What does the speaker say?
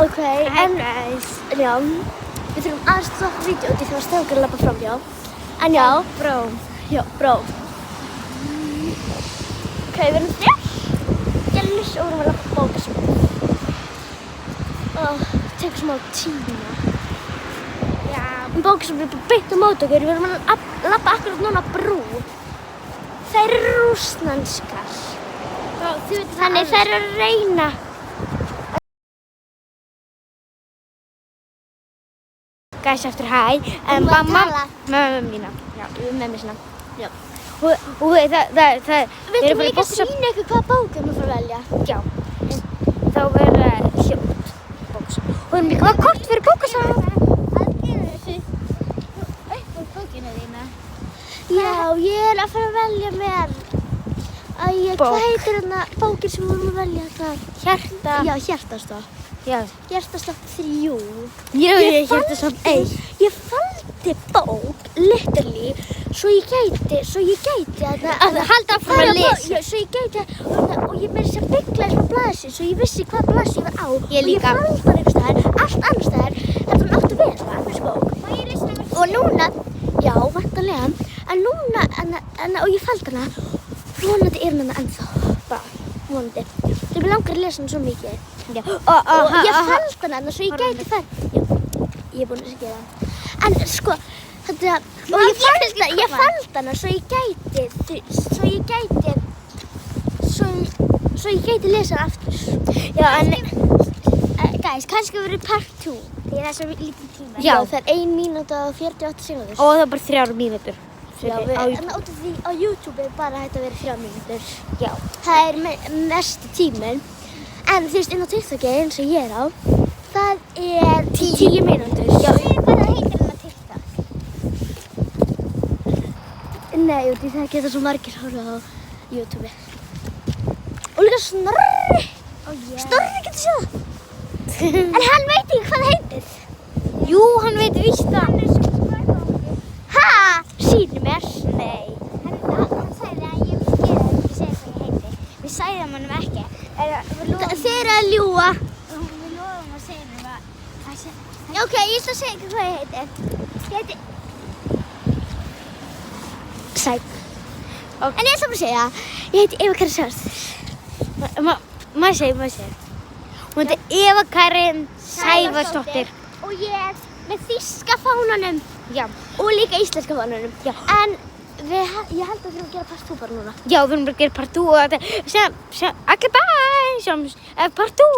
Ok, Hi guys. Já, við þurfum aðeins að stoppa vídeó því það strákar að labba fram, já. En já. Bró. Já, bró. Ok, við erum þér. Gellis og við erum að labba bókasafnið. Tekur smá tíma. Já. Bókasafnið er bara beint á móti okkur. Við erum að labba akkurat núna brú. Þær eru rússnenskar. Þannig þær eru að reyna. Guys, aftur hæ. Mamma mína. Já, mömmu sína. Já. Og það Við þurfum líka að sýna ykkur hvaða bók við fara að velja. Já. Þá verður hljótt bókasafn. Og við erum líka að kort fyrir bókasafn. Bókina þína. Já, ég er að fara að velja mér. Hvað heitir hérna bókin sem við vorum að velja það? Hjarta. Já, Hjartastopp. Já. Hjartastopp 3. Hjartastopp 1. Ég faldi bók, literally, svo ég gæti Að halda áfram að lesa. Svo ég gæti, og ég meira sér bygglaði svona blaðsins, svo ég vissi hvað blaðs ég var á. Ég líka. Og ég faldi hann einhvers staðar, allt annars staðar, þetta hún átti að vera, þessi bók. Og núna, já, vantarlega, en núna, og ég faldi hana, vonandi er hana ennþá, bara, vonandi. Þegar mig langar að lesa hana svo mikið. Já. Og ég faldi hana, svo ég gæti það. Já, ég er búin að gera það. En sko, þetta, og ég faldi hana, svo ég gæti lesa hana aftur. Já, en Guys, kannski verður part 2. því það er svo lítið tíma. Já, það er 1 mínúta og 48 sekúndur. Og það er bara 3 mínútur. Já, en út af því á YouTube er bara hægt að vera 3 mínútur. Já. Það er mesti tíminn. En þú veist, inn á TikToki eins og ég er á, það er 10 mínútur. Já. Hvað heitir hann á TikTok? Nei, út í það geta svo margir horfað á YouTube. Og líka Snorri. Snorri getur séð það. En hann veit ekki hvað það heitir. Jú, hann veit víst það. Ha? Sýnir mér? Nei. Hann sagði að ég vissi ekki segja hvað ég heiti. Við sagðum honum ekki. Þið eru að ljúga. Við lofum að segja honum að Já, ok, ég ætla að segja ykkur hvað ég heiti. Ég heiti Sæk. Okay. En ég ætla bara að segja, ég heiti Eva Karin Sævarsdóttir. Maður segir. Hún heitir Eva Karin Sævarsdóttir. Og ég er með þýska fánanum. Já. Og líka íslenska fánanum. Já. En ég held að við þurfum að gera part 2 bara núna. Já, við erum bara að gera part 2 og þetta. Ekki bæ, part 2.